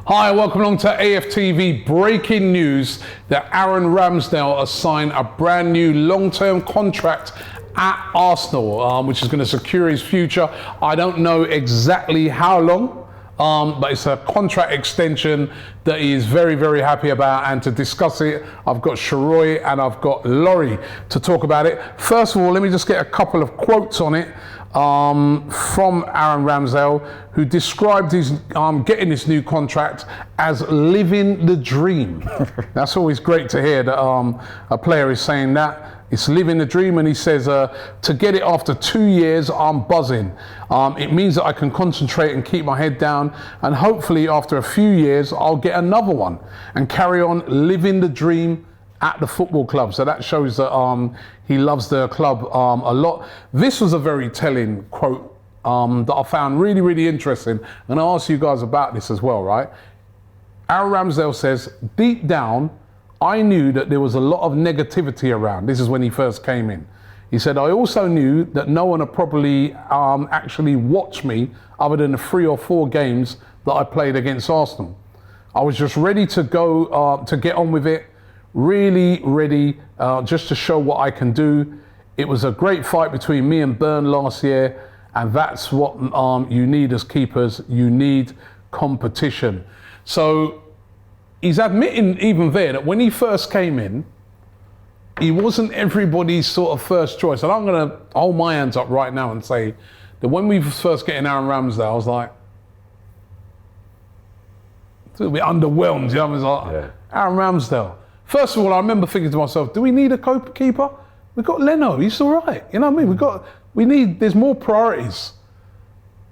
Hi, welcome along to AFTV. Breaking news that Aaron Ramsdale has signed a brand new long-term contract at Arsenal, which is going to secure his future. I don't know exactly how long, but it's a contract extension that he is very, very happy about. And to discuss it, I've got Sharoy and I've got Laurie to talk about it. First of all, let me just get a couple of quotes on it from Aaron Ramsdale, who described his getting this new contract as living the dream. That's always great to hear that a player is saying that. It's living the dream, and he says, to get it after 2 years, I'm buzzing. It means that I can concentrate and keep my head down, and hopefully after a few years, I'll get another one and carry on living the dream at the football club. So that shows that he loves the club a lot. This was a very telling quote that I found really, really interesting, and I'll ask you guys about this as well, right? Aaron Ramsdale says, deep down, I knew that there was a lot of negativity around. This is when he first came in. He said, I also knew that no one had probably actually watched me other than the 3 or 4 games that I played against Arsenal. I was just ready to go, to get on with it, really ready just to show what I can do. It was a great fight between me and Byrne last year, and that's what you need as keepers. You need competition. So he's admitting even there that when he first came in, he wasn't everybody's sort of first choice. And I'm going to hold my hands up right now and say that when we first get in Aaron Ramsdale, I was like, a little bit underwhelmed. You know? I was like, yeah. Aaron Ramsdale. First of all, I remember thinking to myself, do we need a keeper? We've got Leno, he's all right. You know what I mean? there's more priorities.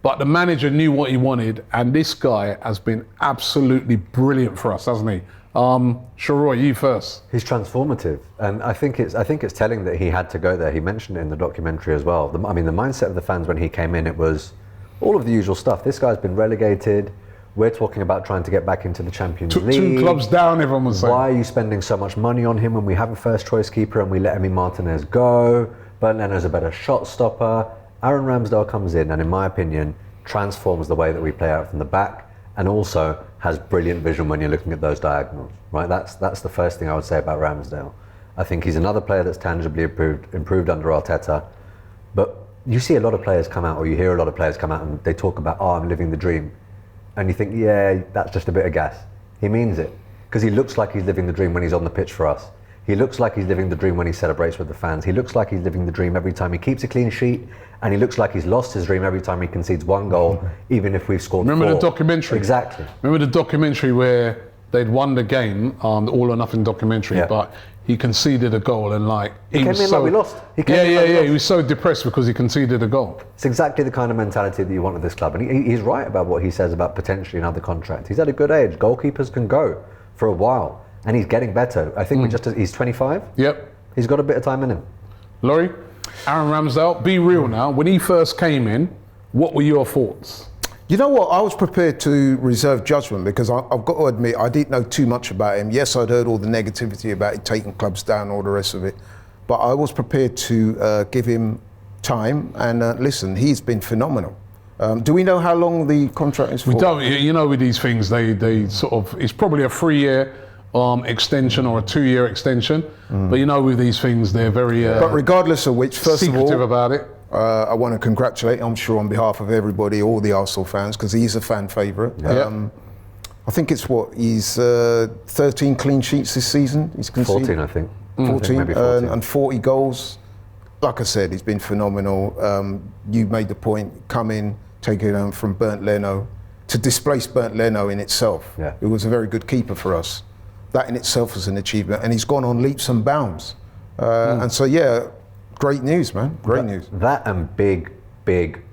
But the manager knew what he wanted, and this guy has been absolutely brilliant for us, hasn't he? Sharoy, you first. He's transformative, and I think it's telling that he had to go there. He mentioned it in the documentary as well. The mindset of the fans when he came in, it was all of the usual stuff. This guy's been relegated. We're talking about trying to get back into the Champions League. 2 clubs down, everyone was saying. Why are you spending so much money on him when we have a first-choice keeper and we let Emi Martinez go? Bernd Leno's a better shot stopper. Aaron Ramsdale comes in and, in my opinion, transforms the way that we play out from the back, and also has brilliant vision when you're looking at those diagonals, right? That's the first thing I would say about Ramsdale. I think he's another player that's tangibly improved under Arteta. But you see a lot of players come out, or you hear a lot of players come out and they talk about, I'm living the dream. And you think, yeah, that's just a bit of gas. He means it, because he looks like he's living the dream when he's on the pitch for us. He looks like he's living the dream when he celebrates with the fans. He looks like he's living the dream every time he keeps a clean sheet, and he looks like he's lost his dream every time he concedes 1 goal, even if we've scored 4. Remember the documentary? Exactly. Remember the documentary where they'd won the game, the All or Nothing documentary, yeah. But he conceded a goal, and he came in like we lost. He was so depressed because he conceded a goal. It's exactly the kind of mentality that you want at this club, and he's right about what he says about potentially another contract. He's at a good age. Goalkeepers can go for a while, and he's getting better. I think he's 25. Yep. He's got a bit of time in him. Laurie, Aaron Ramsdale, be real now. When he first came in, what were your thoughts? You know what, I was prepared to reserve judgment, because I've got to admit, I didn't know too much about him. Yes, I'd heard all the negativity about it, taking clubs down, all the rest of it. But I was prepared to give him time, and listen, he's been phenomenal. Do we know how long the contract is for? We don't. You know, with these things, they sort of, it's probably a 3-year extension or a 2-year extension. But you know, with these things, they're very but regardless of which, first of all, about it. I want to congratulate, I'm sure on behalf of everybody, all the Arsenal fans, because he's a fan favourite. Yeah. I think it's he's 13 clean sheets this season. He's conceded 14, I think. 14, maybe 14. And 40 goals. Like I said, he's been phenomenal. You made the point, come in, take it from Bernd Leno, to displace Bernd Leno in itself. Yeah. It was a very good keeper for us. That in itself was an achievement, and he's gone on leaps and bounds. And so, yeah, great news, man. Great news. That and big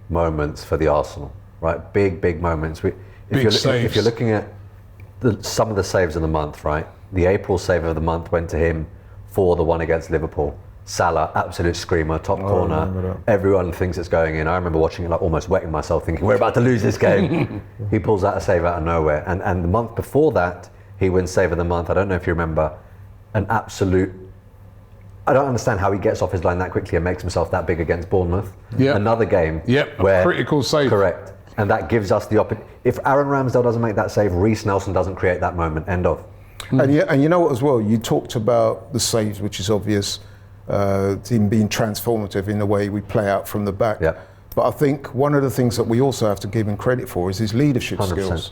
moments for the Arsenal, right? Big moments. If you're looking at some of the saves of the month, right? The April save of the month went to him for the one against Liverpool. Salah, absolute screamer, top corner. Everyone thinks it's going in. I remember watching it, like almost wetting myself, thinking we're about to lose this game. He pulls out a save out of nowhere. And the month before that, he wins save of the month. I don't know if you remember, an absolute. I don't understand how he gets off his line that quickly and makes himself that big against Bournemouth. Yep. Another game. Yep. Where, a critical save. Correct. And that gives us the opportunity. If Aaron Ramsdale doesn't make that save, Reece Nelson doesn't create that moment. End of. And you know what as well, you talked about the saves, which is obvious, him being transformative in the way we play out from the back. Yeah. But I think one of the things that we also have to give him credit for is his leadership 100%. skills.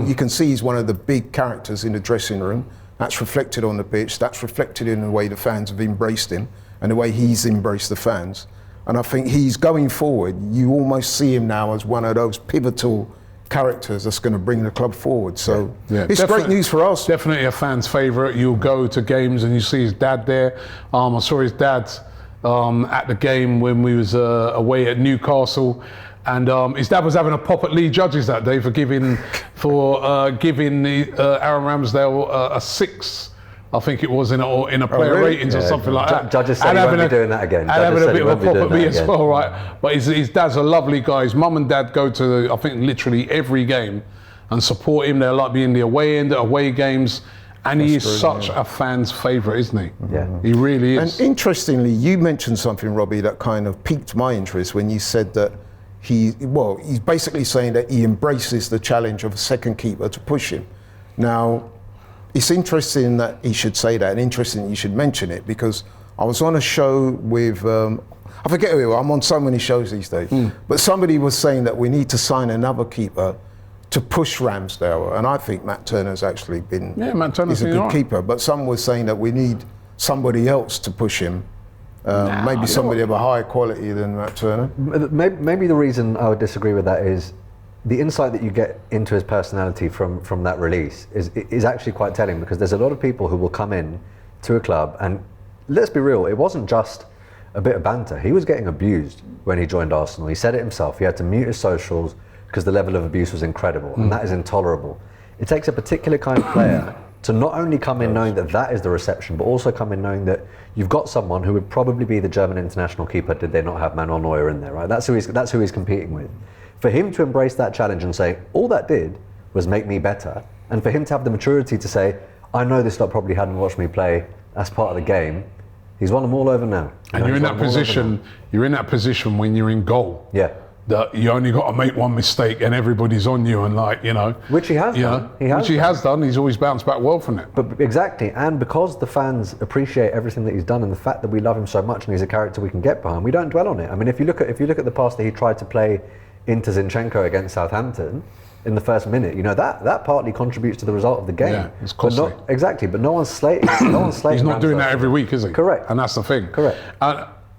You can see he's one of the big characters in the dressing room. That's reflected on the pitch. That's reflected in the way the fans have embraced him and the way he's embraced the fans. And I think he's going forward. You almost see him now as one of those pivotal characters that's going to bring the club forward. So it's great news for us. Definitely a fan's favourite. You'll go to games and you see his dad there. I saw his dad at the game when we was away at Newcastle. And his dad was having a pop at Lee Judges that day for giving Aaron Ramsdale a 6, I think it was, in a player ratings or something like that. Judges said he won't be doing that again. And having a bit of a pop at me as well, right? But his dad's a lovely guy. His mum and dad go to, I think, literally every game and support him. They're like being the away games. And he is such a fan's favourite, isn't he? Yeah. He really is. And interestingly, you mentioned something, Robbie, that kind of piqued my interest when you said that he's basically saying that he embraces the challenge of a second keeper to push him. Now, it's interesting that he should say that, and interesting you should mention it, because I was on a show with, I forget who, I'm on so many shows these days, but somebody was saying that we need to sign another keeper to push Ramsdale, and I think Matt Turner's actually been, he's a good keeper, but someone was saying that we need somebody else to push him, maybe somebody of a higher quality than Matt Turner. Maybe the reason I would disagree with that is the insight that you get into his personality from that release is actually quite telling, because there's a lot of people who will come in to a club, and let's be real, it wasn't just a bit of banter. He was getting abused when he joined Arsenal. He said it himself. He had to mute his socials because the level of abuse was incredible, and that is intolerable. It takes a particular kind of player to not only come in knowing that that is the reception, but also come in knowing that you've got someone who would probably be the German international keeper did they not have Manuel Neuer in there, right? That's who he's competing with. For him to embrace that challenge and say, all that did was make me better, and for him to have the maturity to say, I know this lot probably hadn't watched me play, that's part of the game, he's won them all over now. And you're in that position when you're in goal. Yeah. That you only got to make one mistake and everybody's on you, and which he has done. He has done. He's always bounced back well from it. But exactly, and because the fans appreciate everything that he's done and the fact that we love him so much and he's a character we can get behind, we don't dwell on it. I mean, if you look at the pass that he tried to play into Zinchenko against Southampton in the first minute, that partly contributes to the result of the game. Yeah, it's costly. But no one's slating. He's not doing that every week, is he? Correct. And that's the thing. Correct.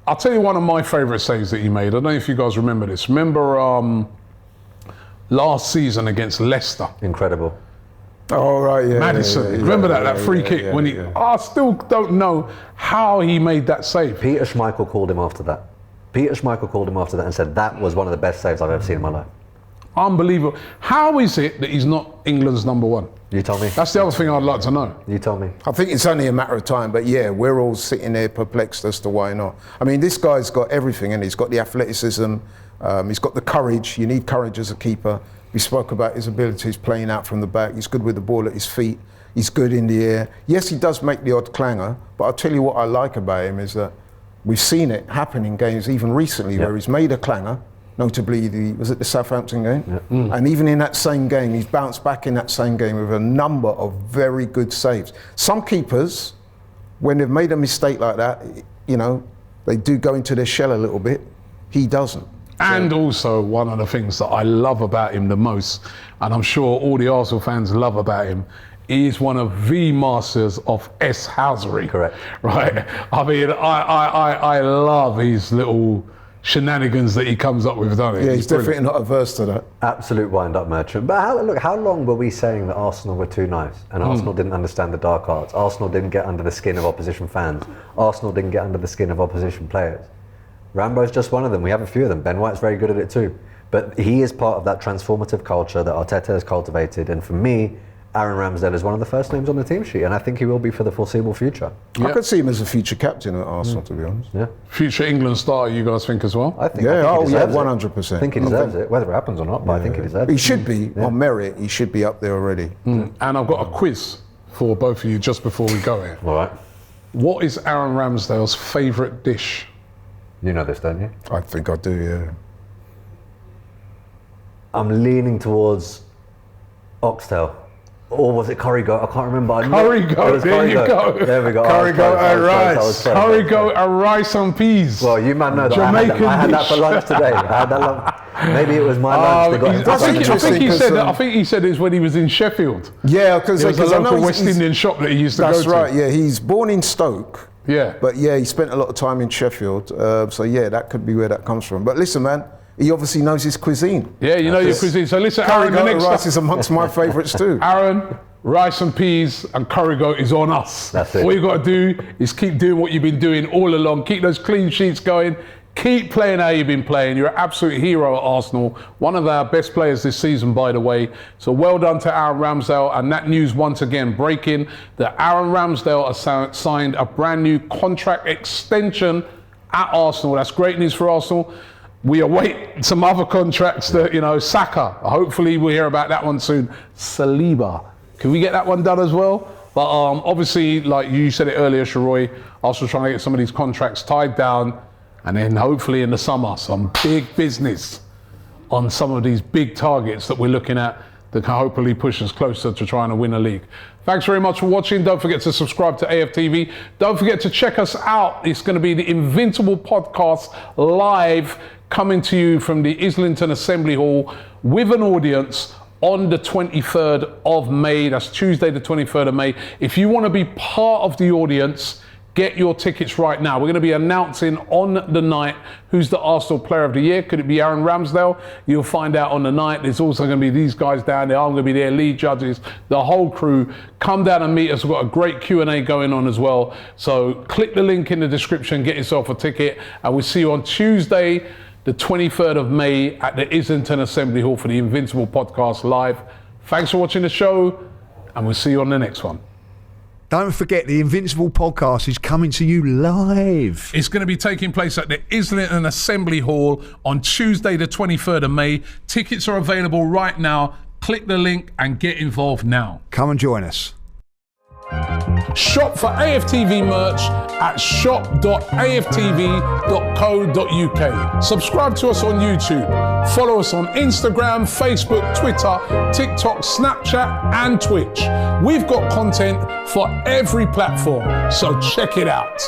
I'll tell you one of my favourite saves that he made. I don't know if you guys remember this. Remember last season against Leicester? Incredible. Oh, right, yeah. Madison. Remember that free kick when he... I still don't know how he made that save. Peter Schmeichel called him after that. And said that was one of the best saves I've ever seen in my life. Unbelievable. How is it that he's not England's number one? You tell me. That's the other thing I'd like to know. You tell me. I think it's only a matter of time, but yeah, we're all sitting there perplexed as to why not. I mean, this guy's got everything, and he's got the athleticism, he's got the courage. You need courage as a keeper. We spoke about his abilities playing out from the back. He's good with the ball at his feet. He's good in the air. Yes, he does make the odd clanger, but I'll tell you what I like about him is that we've seen it happen in games even recently where he's made a clanger, notably the Southampton game? Yeah. And even in that same game, he's bounced back in that same game with a number of very good saves. Some keepers, when they've made a mistake like that, they do go into their shell a little bit. He doesn't. And also, one of the things that I love about him the most, and I'm sure all the Arsenal fans love about him, he is one of the masters of S-housery. Correct. Right? I mean, I love his little shenanigans that he comes up with, don't he? Yeah, he's definitely not averse to that. Absolute wind-up merchant. But how long were we saying that Arsenal were too nice, and Arsenal didn't understand the dark arts? Arsenal didn't get under the skin of opposition fans. Arsenal didn't get under the skin of opposition players. Rambo's just one of them. We have a few of them. Ben White's very good at it too. But he is part of that transformative culture that Arteta has cultivated, and for me, Aaron Ramsdale is one of the first names on the team sheet, and I think he will be for the foreseeable future. I could see him as a future captain at Arsenal, to be honest. Yeah. Future England star, you guys think as well? I think. Yeah, I think he 100%. I think he deserves it, whether it happens or not, but I think he deserves it. He should be, on merit, he should be up there already. And I've got a quiz for both of you just before we go here. All right. What is Aaron Ramsdale's favourite dish? You know this, don't you? I think I do, yeah. I'm leaning towards Oxtail. Or was it Curry Goat? I can't remember. Curry Goat, there you go. There we go. Curry Goat and rice. Curry Goat and rice and peas. Well, you man know that I had that for lunch today. I had that lunch. Maybe it was my lunch that got him. I think he said it's when he was in Sheffield. Yeah, because there was a local West Indian shop that he used to go to. That's right, yeah. He's born in Stoke. Yeah. But yeah, he spent a lot of time in Sheffield. So yeah, that could be where that comes from. But listen, man, he obviously knows his cuisine. Yeah, you know your cuisine. So listen, Aaron, curry goat and rice is amongst my favourites too. Aaron, rice and peas and curry goat is on us. That's it. All you got to do is keep doing what you've been doing all along. Keep those clean sheets going. Keep playing how you've been playing. You're an absolute hero at Arsenal. One of our best players this season, by the way. So well done to Aaron Ramsdale. And that news once again breaking that Aaron Ramsdale has signed a brand new contract extension at Arsenal. That's great news for Arsenal. We await some other contracts that, Saka. Hopefully we'll hear about that one soon. Saliba. Can we get that one done as well? But obviously, like you said it earlier, Sharoy, Arsenal trying to get some of these contracts tied down. And then hopefully in the summer, some big business on some of these big targets that we're looking at that can hopefully push us closer to trying to win a league. Thanks very much for watching. Don't forget to subscribe to AFTV. Don't forget to check us out. It's going to be the Invincible podcast live coming to you from the Islington Assembly Hall with an audience on the 23rd of May. That's Tuesday, the 23rd of May. If you want to be part of the audience, get your tickets right now. We're going to be announcing on the night who's the Arsenal Player of the Year. Could it be Aaron Ramsdale? You'll find out on the night. There's also going to be these guys down there. I'm going to be their lead judges, the whole crew. Come down and meet us. We've got a great Q&A going on as well. So click the link in the description, get yourself a ticket, and we'll see you on Tuesday, the 23rd of May at the Islington Assembly Hall for the Invincible podcast live. Thanks for watching the show, and we'll see you on the next one. Don't forget, the Invincible podcast is coming to you live. It's going to be taking place at the Islington Assembly Hall on Tuesday, the 23rd of May. Tickets are available right now. Click the link and get involved now. Come and join us. Shop for AFTV merch at shop.aftv.co.uk. Subscribe to us on YouTube. Follow us on Instagram, Facebook, Twitter, TikTok, Snapchat, and Twitch. We've got content for every platform, so check it out.